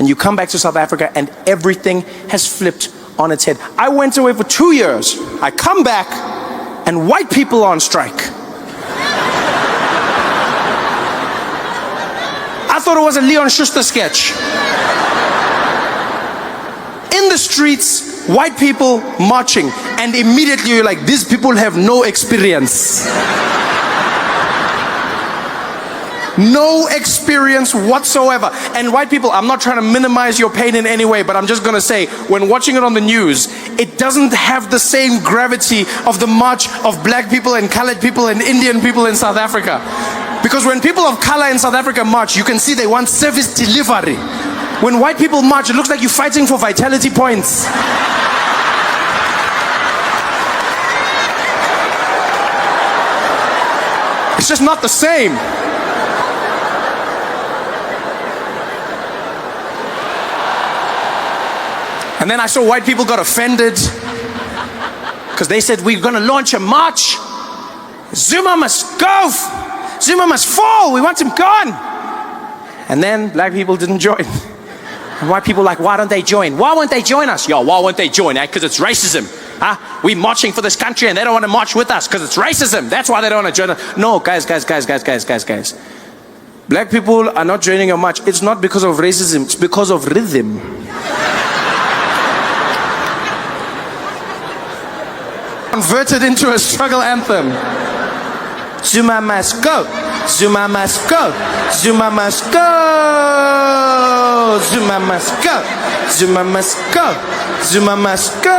and you come back to South Africa and everything has flipped on its head. I went away for 2 years. I come back and white people are on strike. I thought it was a Leon Schuster sketch. In the streets, white people marching, and immediately you're like, these people have no experience. No experience whatsoever. And white people, I'm not trying to minimize your pain in any way, but I'm just going to say, when watching it on the news, it doesn't have the same gravity of the march of black people and colored people and Indian people in South Africa. Because when people of color in South Africa march, you can see they want service delivery. When white people march, it looks like you're fighting for vitality points. It's just not the same. And then I saw white people got offended because they said, we're going to launch a march. Zuma must go. Zuma must fall. We want him gone. And then black people didn't join. And white people like, why don't they join? Why won't they join us? Yo, why won't they join? Because it's racism. Huh? We're marching for this country and they don't want to march with us because it's racism. That's why they don't want to join us. No, guys. Black people are not joining your march. It's not because of racism. It's because of rhythm. Converted into a struggle anthem. Zuma must go. Zuma must go. Zuma must go. Zuma must go. Zuma must go. Zuma must go.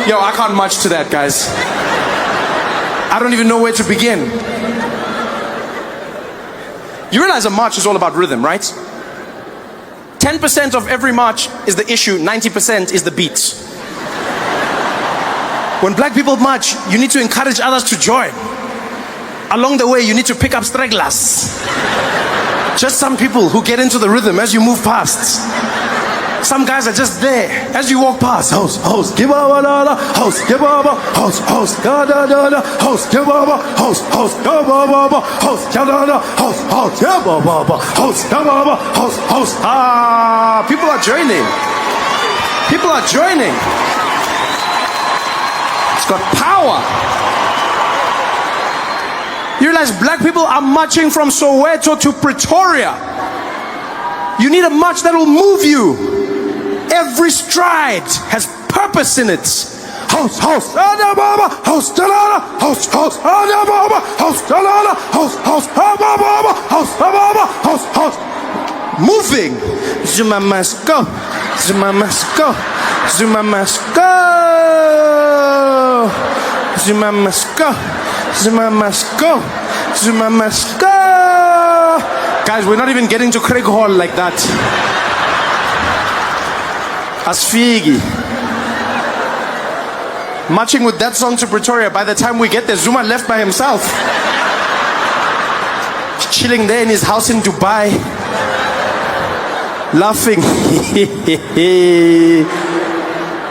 Yo, I can't march to that, guys. I don't even know where to begin. You realize a march is all about rhythm, right? 10% of every march is the issue, 90% is the beat. When black people march, you need to encourage others to join. Along the way, you need to pick up stragglers. Just some people who get into the rhythm as you move past. Some guys are just there as you walk past. Host, give over, host, give over, host, da da da da, host, give over, host, give over, host, da da da, host, give over, host, give over, host. Ah, people are joining. People are joining. It's got power. You realize black people are marching from Soweto to Pretoria. You need a march that will move you. Every stride has purpose in it. Host, host, host, host, moving. Zuma must go. Zuma must go. Zuma must go. Zuma must go. Zuma must go. Zuma must go. Guys, we're not even getting to Craig Hall like that. Asfigi. Marching with that song to Pretoria. By the time we get there, Zuma left by himself. Chilling there in his house in Dubai. Laughing.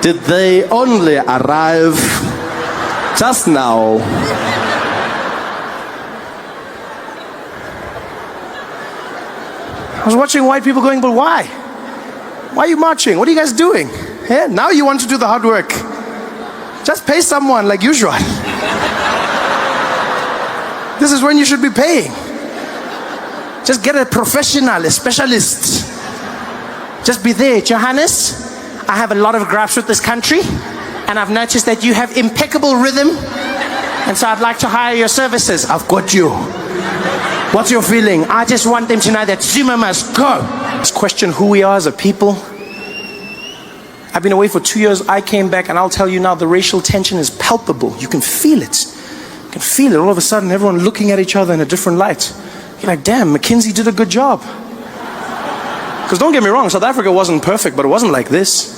Did they only arrive just now? I was watching white people going, but why? Why are you marching? What are you guys doing? Yeah, now you want to do the hard work. Just pay someone like usual. This is when you should be paying. Just get a professional, a specialist. Just be there. Johannes, I have a lot of gripes with this country, and I've noticed that you have impeccable rhythm, and so I'd like to hire your services. I've got you. What's your feeling? I just want them to know that Zuma must go. Let's question who we are as a people. I've been away for 2 years. I came back, and I'll tell you now, the racial tension is palpable. You can feel it. You can feel it. All of a sudden, everyone looking at each other in a different light. You're like, damn, McKinsey did a good job. Because don't get me wrong, South Africa wasn't perfect, but it wasn't like this.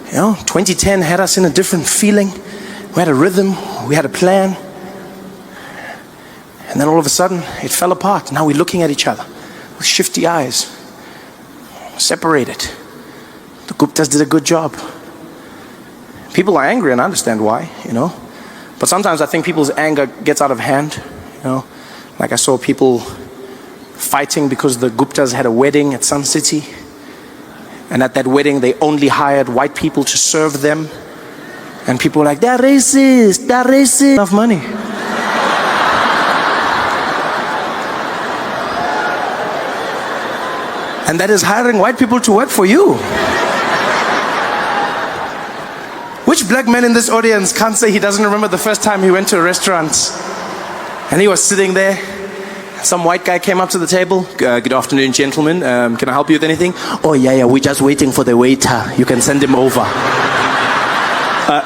You know, 2010 had us in a different feeling. We had a rhythm. We had a plan. And then all of a sudden, it fell apart. Now we're looking at each other with shifty eyes, separated. The Guptas did a good job. People are angry, and I understand why, you know. But sometimes I think people's anger gets out of hand, you know. Like I saw people fighting because the Guptas had a wedding at some city. And at that wedding, they only hired white people to serve them. And people were like, they're racist, they're racist. Enough money. And that is hiring white people to work for you. Which black man in this audience can't say he doesn't remember the first time he went to a restaurant and he was sitting there? Some white guy came up to the table. Good afternoon, gentlemen. Can I help you with anything? Oh, yeah, we're just waiting for the waiter. You can send him over.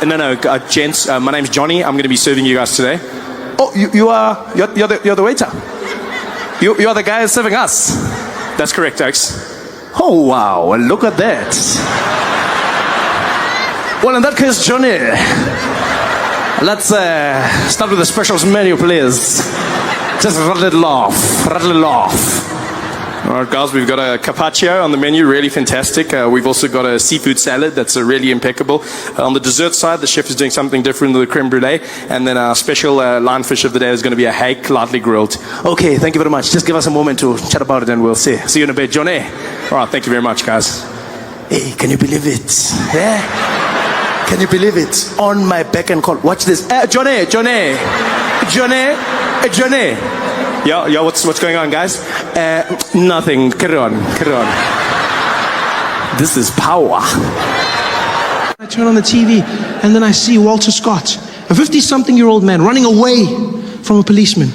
No, gents, my name's Johnny. I'm going to be serving you guys today. Oh, you're the waiter. You are the guy serving us. That's correct, Alex. Oh, wow, look at that. Well, in that case, Johnny, let's start with the specials menu, please. Just rattle it off, rattle it off. All right, guys, we've got a carpaccio on the menu, really fantastic. We've also got a seafood salad that's really impeccable. On the dessert side, the chef is doing something different with the creme brulee. And then our special lionfish of the day is going to be a hake, lightly grilled. Okay, thank you very much. Just give us a moment to chat about it and we'll see. See you in a bit, Johnny. All right, thank you very much, guys. Hey, can you believe it? Yeah? Can you believe it? On my beck and call. Watch this. Johnny. Yeah, what's going on, guys? Nothing. Carry on. This is power. I turn on the TV and then I see Walter Scott, a 50-something-year-old man running away from a policeman,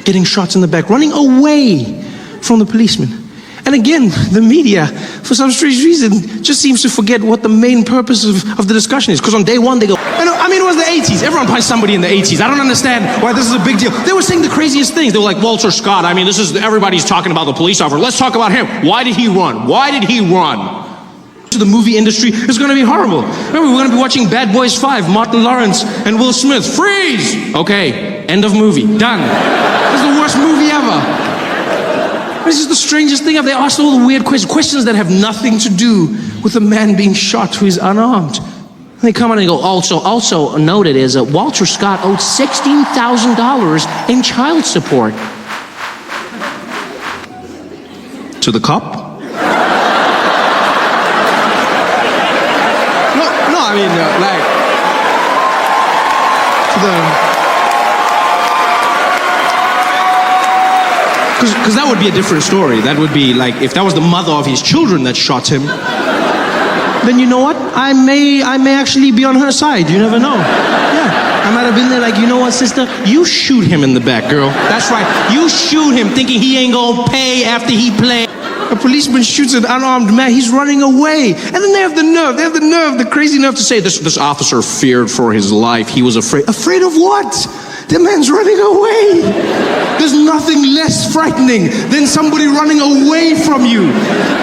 getting shots in the back, running away from the policeman. And again, the media, for some strange reason, just seems to forget what the main purpose of the discussion is. Because on day one, they go, I mean, it was the 80s. Everyone punched somebody in the 80s. I don't understand why this is a big deal. They were saying the craziest things. They were like, Walter Scott, I mean, everybody's talking about the police officer. Let's talk about him. Why did he run? To the movie industry, it's going to be horrible. Remember, we're going to be watching Bad Boys 5, Martin Lawrence and Will Smith. Freeze! Okay, end of movie. Done. This is the worst movie ever. This is the strangest thing. They asked all the weird questions that have nothing to do with a man being shot who is unarmed. And they come out and they go, also noted is that Walter Scott owed $16,000 in child support. To the cop? No, I mean, to the... Because that would be a different story. That would be like, if that was the mother of his children that shot him, then you know what? I may actually be on her side. You never know. Yeah. I might have been there like, you know what, sister? You shoot him in the back, girl. That's right. You shoot him thinking he ain't gonna pay after he played. A policeman shoots an unarmed man. He's running away. And then they have the crazy nerve to say this officer feared for his life. He was afraid. Afraid of what? The man's running away. There's nothing less frightening than somebody running away from you.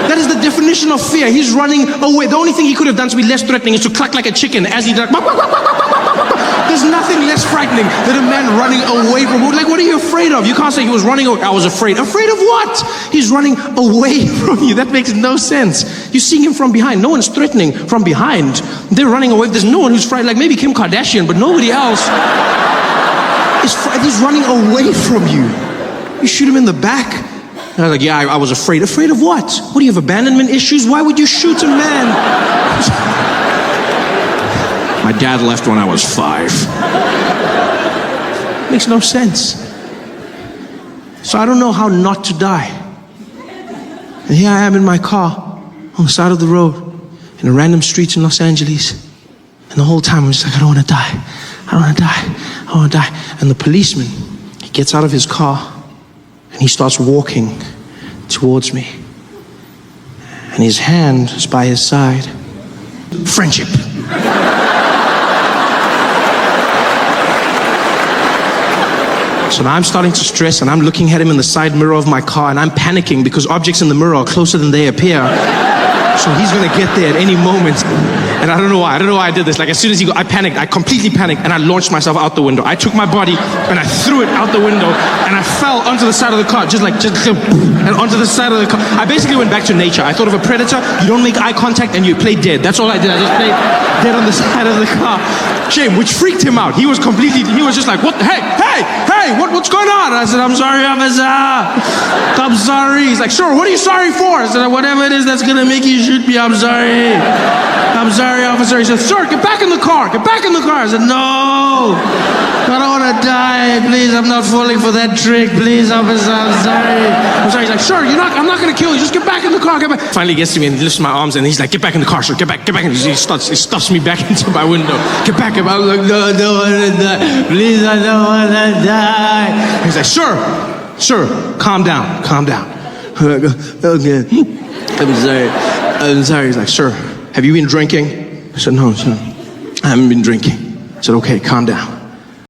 That is the definition of fear. He's running away. The only thing he could have done to be less threatening is to cluck like a chicken as he does. There's nothing less frightening than a man running away from you. Like, what are you afraid of? You can't say he was running away. I was afraid. Afraid of what? He's running away from you. That makes no sense. You're seeing him from behind. No one's threatening from behind. They're running away. There's no one who's frightened. Like maybe Kim Kardashian, but nobody else. He's running away from you. You shoot him in the back. And I was like, yeah, I was afraid. Afraid of what? What do you have, abandonment issues? Why would you shoot a man? My dad left when I was 5. Makes no sense. So I don't know how not to die. And here I am in my car on the side of the road in a random street in Los Angeles. And the whole time I'm just like, I don't want to die. I don't want to die. I want to die. And the policeman, he gets out of his car and he starts walking towards me. And his hand is by his side. Friendship. So now I'm starting to stress and I'm looking at him in the side mirror of my car and I'm panicking because objects in the mirror are closer than they appear. So he's gonna get there at any moment. And I don't know why I did this. Like as soon as he go, I panicked, I completely panicked and I launched myself out the window. I took my body and I threw it out the window and I fell onto the side of the car, just and onto the side of the car. I basically went back to nature. I thought of a predator, you don't make eye contact and you play dead. That's all I did, I just played dead on the side of the car. Shame, which freaked him out. He was just like, what the heck? hey, what's going on? I said, I'm sorry, officer. I'm sorry. He's like, sure, what are you sorry for? I said, whatever it is that's gonna make you shoot me, I'm sorry. I'm sorry, officer. He said, sir, get back in the car. Get back in the car. I said, no. I don't want to die. Please, I'm not falling for that trick. Please, officer, I'm sorry. I'm sorry. He's like, sure, I'm not going to kill you. Just get back in the car. Get back. Finally gets to me and lifts my arms and he's like, get back in the car, sir. Get back. He stuffs me back into my window. Get back. I'm like, no, I don't want to die. Please, I don't want to die. He's like, sure, calm down. Okay. I'm sorry. He's like, sir, have you been drinking? I said, no, sir, I haven't been drinking. I said, okay, calm down.